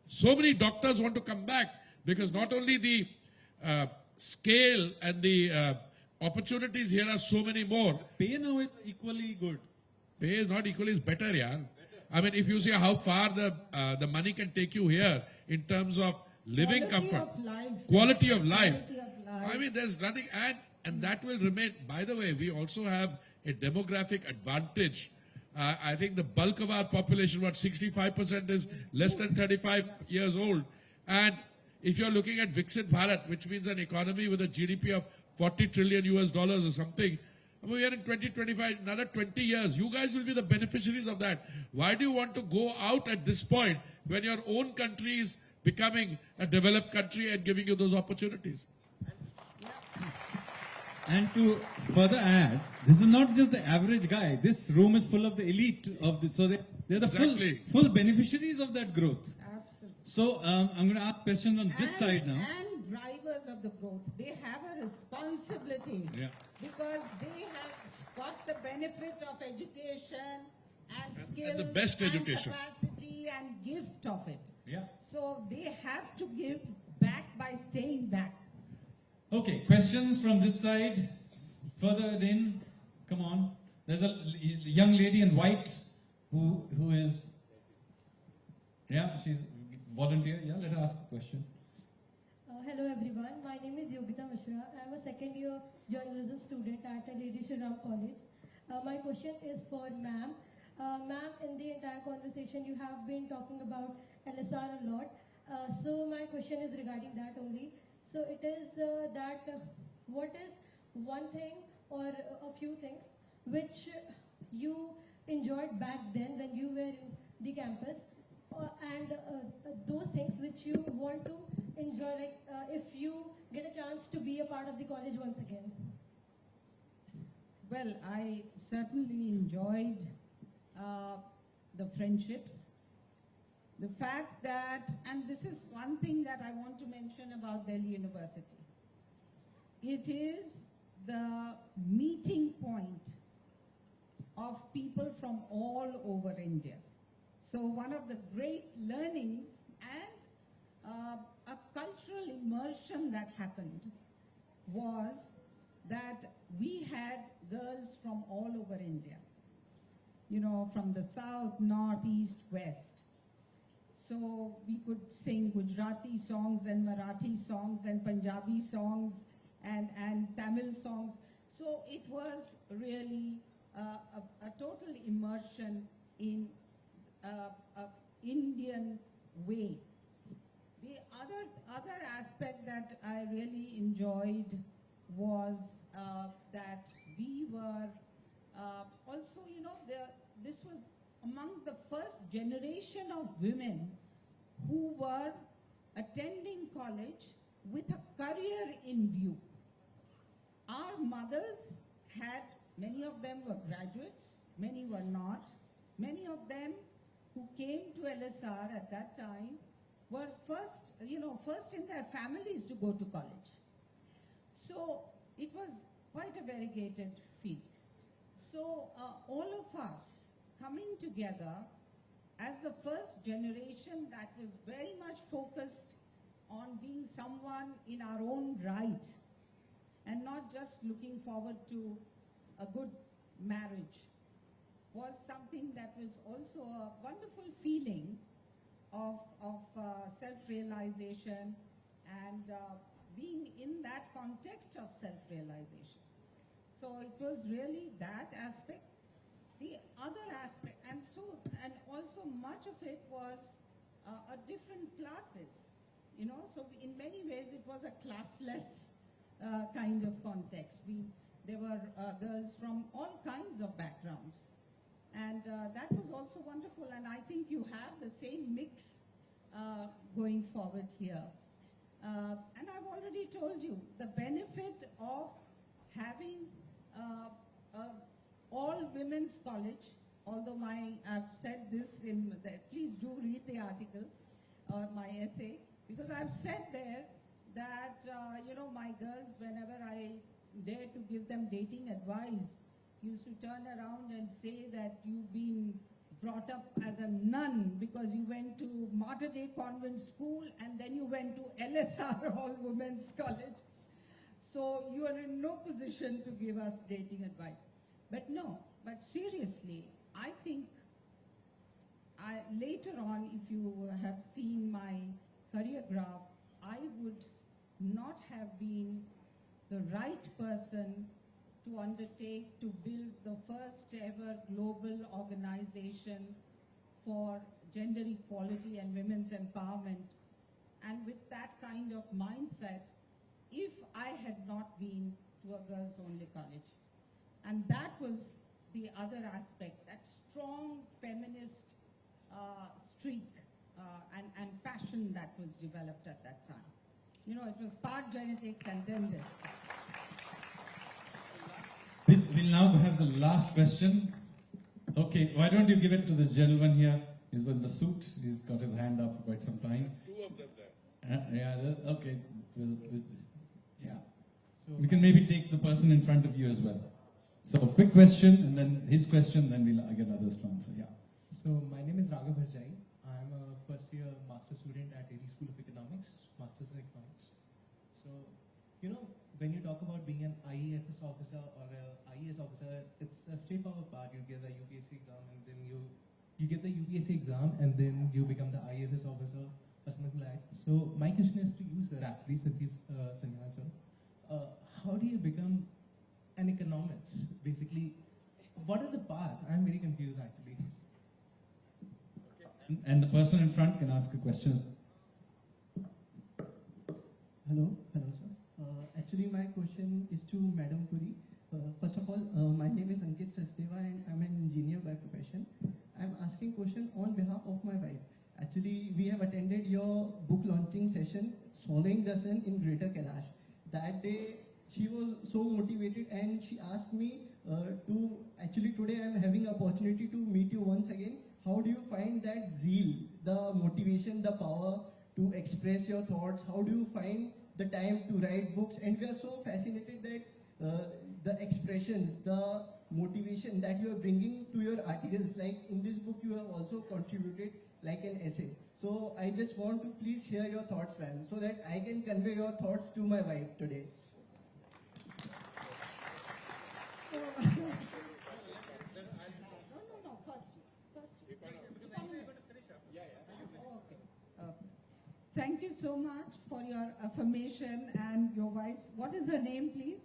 so many doctors want to come back because not only the scale and the opportunities here are so many more. Pay now is equally good. Pay is not equally, it's better, yeah. I mean, if you see how far the money can take you here in terms of living comfort, quality of life. I mean, there's nothing, and that will remain. By the way, we also have a demographic advantage. I think the bulk of our population, about 65%, is less than 35 years old. And if you're looking at Viksit Bharat, which means an economy with a GDP of 40 trillion US dollars or something, we are in 2025, another 20 years. You guys will be the beneficiaries of that. Why do you want to go out at this point when your own country is becoming a developed country and giving you those opportunities? And to further add, this is not just the average guy. This room is full of the elite of the, so they're the full beneficiaries of that growth. Absolutely. So I'm going to ask questions on this side now. And drivers of the growth. They have a responsibility because they have got the benefit of education and skills and the best education, capacity and gift of it. Yeah. So they have to give back by staying back. Okay, questions from this side. Further in, come on. There's a young lady in white who is, she's volunteer. Yeah, let her ask a question. Hello everyone, my name is Yogita Mishra. I am a second year journalism student at Lady Shri Ram College. My question is for ma'am. Ma'am, in the entire conversation you have been talking about LSR a lot. So my question is regarding that only. So it is what is one thing or a few things which you enjoyed back then when you were in the campus and those things which you want to enjoy, like if you get a chance to be a part of the college once again? Well, I certainly enjoyed the friendships. The fact that, and this is one thing that I want to mention about Delhi University, it is the meeting point of people from all over India. So one of the great learnings and a cultural immersion that happened was that we had girls from all over India, you know, from the south, north, east, west. So we could sing Gujarati songs and Marathi songs and Punjabi songs and Tamil songs. So it was really a total immersion in Indian way. The other aspect that I really enjoyed was that we were also, you know, this was a among the first generation of women who were attending college with a career in view. Our mothers had, many of them were graduates, many were not. Many of them who came to LSR at that time were first in their families to go to college. So it was quite a variegated field. So all of us coming together as the first generation that was very much focused on being someone in our own right and not just looking forward to a good marriage was something that was also a wonderful feeling of self-realization and being in that context of self-realization. So it was really that aspect. The other aspect, and also much of it was a different classes, so in many ways it was a classless kind of context. There were girls from all kinds of backgrounds. And that was also wonderful, and I think you have the same mix going forward here. And I've already told you the benefit of having all women's college, although I've said this please do read the article, my essay, because I've said there that, my girls, whenever I dare to give them dating advice, used to turn around and say that you've been brought up as a nun because you went to Mater Dei Convent School and then you went to LSR All Women's College. So you are in no position to give us dating advice. But seriously, I think later on, if you have seen my career graph, I would not have been the right person to undertake to build the first ever global organization for gender equality and women's empowerment. And with that kind of mindset, if I had not been to a girls only college. And that was the other aspect, that strong feminist streak and passion that was developed at that time. It was part genetics and then this. We'll now have the last question. Okay, why don't you give it to this gentleman here? He's in the suit. He's got his hand up for quite some time. Two of them there. Okay. We can maybe take the person in front of you as well. So, quick question, and then his question, then we'll get others to answer. Yeah. So, my name is Raghav Harjai. I'm a first-year master's student at AD School of Economics, Masters in Economics. So, when you talk about being an IAFS officer or an IAS officer, it's a straightforward path. You get the UPSC exam, and then you get the UPSC exam, and then you become the IAFS officer or something like that. So, my question is to you, sir, actually, Sanjeev Sanyal, sir. How do you become an economist? Basically, what is the path? I'm very confused, actually. And the person in front can ask a question. Hello, sir. Actually, my question is to Madam Puri. First of all, my name is Ankit Sachdeva and I'm an engineer by profession. I'm asking question on behalf of my wife. Actually, we have attended your book launching session, Swallowing the Sun in Greater Kailash. That day, she was so motivated and she asked me actually today I'm having opportunity to meet you once again. How do you find that zeal, the motivation, the power to express your thoughts? How do you find the time to write books? And we are so fascinated that the expressions, the motivation that you are bringing to your articles, like in this book you have also contributed like an essay. So I just want to please share your thoughts, ma'am, so that I can convey your thoughts to my wife today. Thank you so much for your affirmation and your wife's. What is her name, please?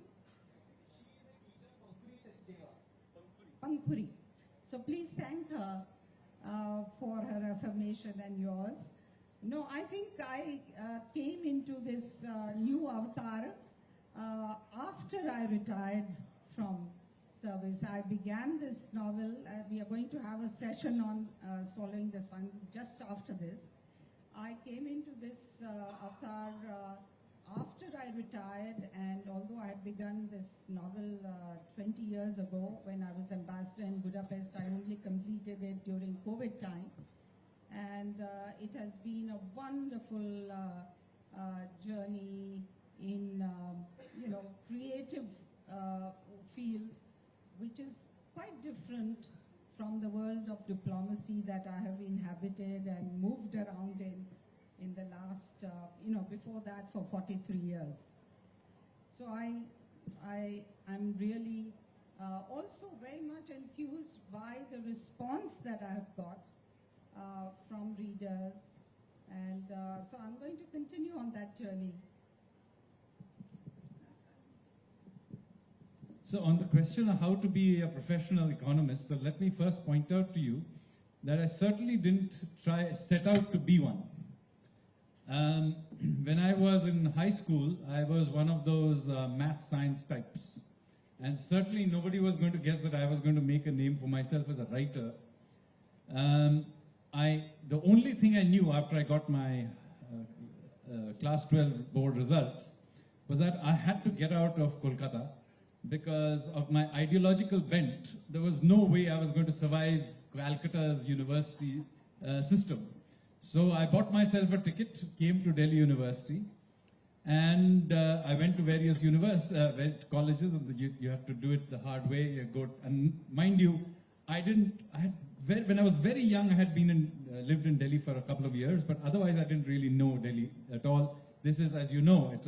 Pankuri. So please thank her for her affirmation and yours. No, I think I came into this new avatar after I retired from service. I began this novel, we are going to have a session on Swallowing the Sun just after this. I came into this avatar after I retired, and although I had begun this novel 20 years ago when I was ambassador in Budapest, I only completed it during COVID time. And it has been a wonderful journey in, creative field, which is quite different from the world of diplomacy that I have inhabited and moved around in the last, before that for 43 years. So I'm really also very much enthused by the response that I have got from readers, and so I'm going to continue on that journey. So on the question of how to be a professional economist, so let me first point out to you that I certainly didn't set out to be one. When I was in high school, I was one of those math science types. And certainly nobody was going to guess that I was going to make a name for myself as a writer. The only thing I knew after I got my class 12 board results was that I had to get out of Kolkata because of my ideological bent. There was no way I was going to survive Calcutta's university system. So I bought myself a ticket, came to Delhi University, and I went to various colleges, and you have to do it the hard way. You go, and mind you, when I was very young, I had lived in Delhi for a couple of years, but otherwise I didn't really know Delhi at all. This is, as you know,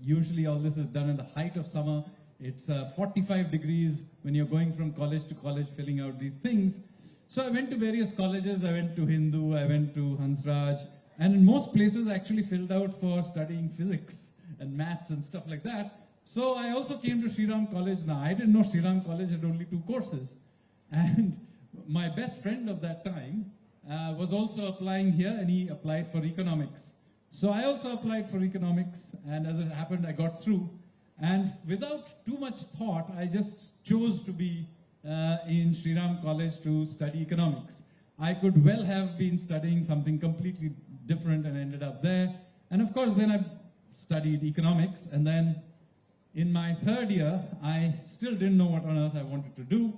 usually all this is done in the height of summer. It's 45 degrees when you're going from college to college, filling out these things. So I went to various colleges. I went to Hindu, I went to Hansraj, and in most places I actually filled out for studying physics and maths and stuff like that. So I also came to Shriram College. Now, I didn't know Shriram College had only 2 courses. And my best friend of that time was also applying here, and he applied for economics. So I also applied for economics, and as it happened, I got through. And without too much thought, I just chose to be in Shriram College to study economics. I could well have been studying something completely different and ended up there. And of course, then I studied economics, and then in my 3rd year, I still didn't know what on earth I wanted to do.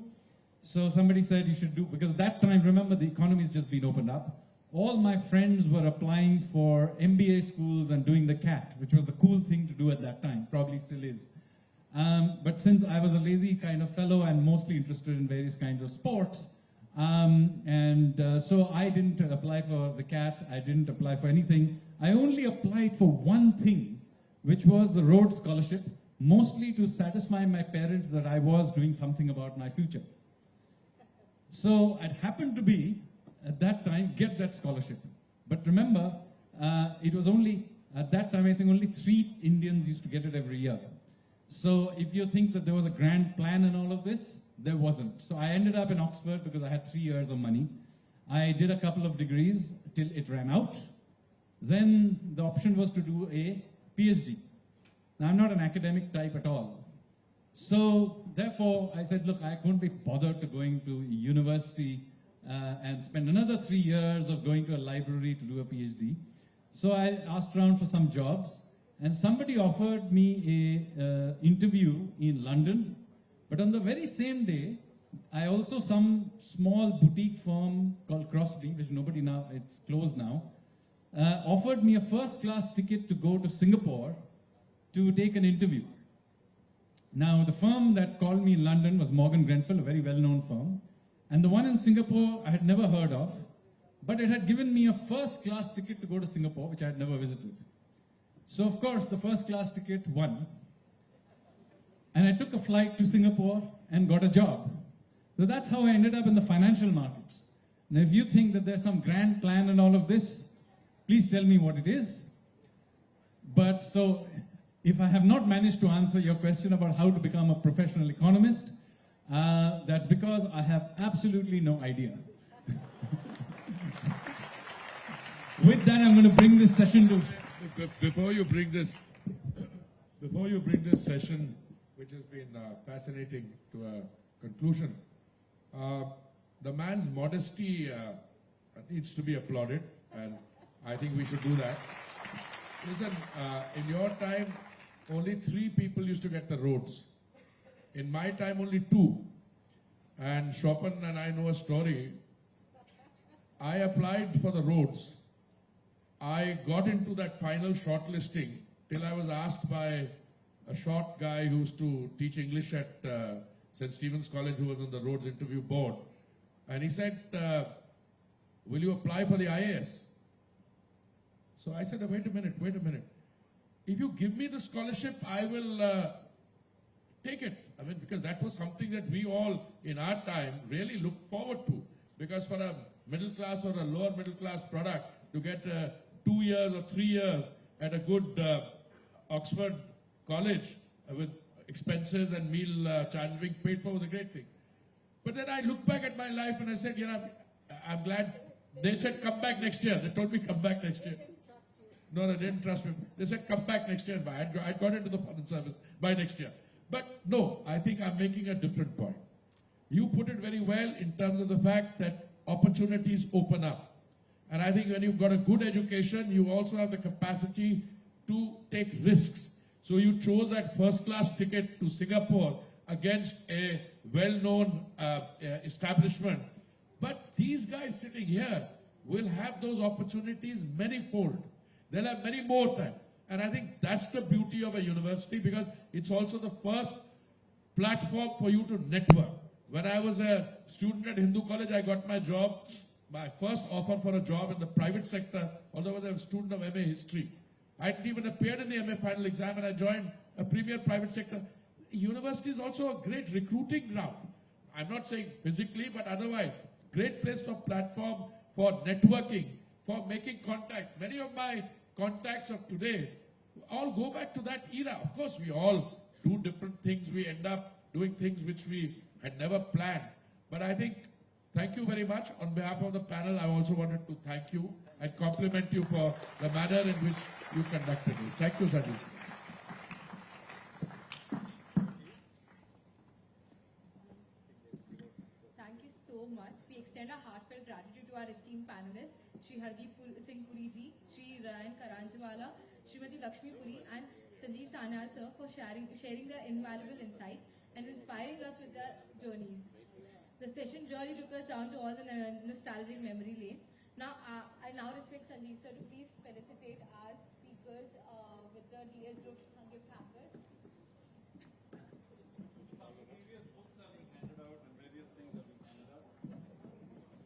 So somebody said you should do, because at that time, remember, the economy's just been opened up. All my friends were applying for MBA schools and doing the CAT, which was the cool thing to do at that time, probably still is. But since I was a lazy kind of fellow and mostly interested in various kinds of sports, so I didn't apply for the CAT, I didn't apply for anything. I only applied for one thing, which was the Rhodes Scholarship, mostly to satisfy my parents that I was doing something about my future. So it happened to be, at that time, get that scholarship. But remember, it was only, at that time, I think only 3 Indians used to get it every year. So if you think that there was a grand plan in all of this, there wasn't. So I ended up in Oxford because I had 3 years of money. I did a couple of degrees till it ran out. Then the option was to do a PhD. Now, I'm not an academic type at all. So therefore, I said, look, I couldn't be bothered to going to university and spend another 3 years of going to a library to do a PhD. So I asked around for some jobs, and somebody offered me a interview in London. But on the very same day, some small boutique firm called Crosby, which nobody now, it's closed now, offered me a first-class ticket to go to Singapore to take an interview. Now, the firm that called me in London was Morgan Grenfell, a very well-known firm. And the one in Singapore I had never heard of, but it had given me a first-class ticket to go to Singapore, which I had never visited. So, of course, the first-class ticket won. And I took a flight to Singapore and got a job. So that's how I ended up in the financial markets. Now, if you think that there's some grand plan in all of this, please tell me what it is. But so, if I have not managed to answer your question about how to become a professional economist, that's because I have absolutely no idea. With that, I'm going to bring this session to... Before you bring this session, which has been fascinating to a conclusion. The man's modesty needs to be applauded, and I think we should do that. Listen, in your time, only 3 people used to get the roads. In my time, only 2. And Chopin and I know a story. I applied for the roads. I got into that final shortlisting till I was asked by a short guy who used to teach English at St. Stephen's College, who was on the roads interview board. And he said, will you apply for the IAS? So I said, wait a minute. If you give me the scholarship, I will take it. I mean, because that was something that we all in our time really looked forward to. Because for a middle class or a lower middle class product to get 2 years or 3 years at a good Oxford college with expenses and meal charges being paid for was a great thing. But then I look back at my life and I said, I'm glad. They said, come back next year. They told me, come back next year. No, they didn't trust me. They said, come back next year. I'd got into the foreign service by next year. But no, I think I'm making a different point. You put it very well in terms of the fact that opportunities open up. And I think when you've got a good education, you also have the capacity to take risks. So you chose that first-class ticket to Singapore against a well-known establishment. But these guys sitting here will have those opportunities many-fold. They'll have many more times. And I think that's the beauty of a university, because it's also the first platform for you to network. When I was a student at Hindu College, I got my job, my first offer for a job in the private sector, although I was a student of MA History. I hadn't even appeared in the MA final exam, and I joined a premier private sector. University is also a great recruiting ground. I'm not saying physically, but otherwise. Great place for platform, for networking, for making contacts. Many of my contacts of today all go back to that era. Of course, we all do different things. We end up doing things which we had never planned. But I think, thank you very much. On behalf of the panel, I also wanted to thank you and compliment you for the manner in which you conducted it. Thank you, Sandeep. Thank you so much. We extend our heartfelt gratitude to our esteemed panelists, Shri Hardeep Singh Puri ji, Shri Rayan Karanjwala, Srimati Lakshmi Puri, and Sanjeev Sanyal sir for sharing their invaluable insights and inspiring us with their journeys. The session really took us down to all the nostalgic memory lane. Now, I now respect Sanjeev sir to please felicitate our speakers with the DS Group gift hampers. Some various books are being handed out and various things are being handed out.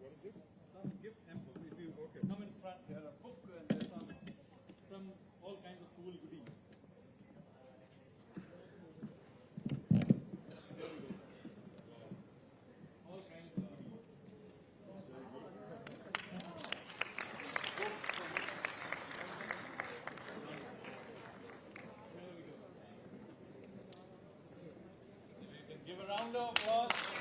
What is this? Some gift hampers. If you come in front, there are books and there's some all kinds of cool goodies. Give a round of applause.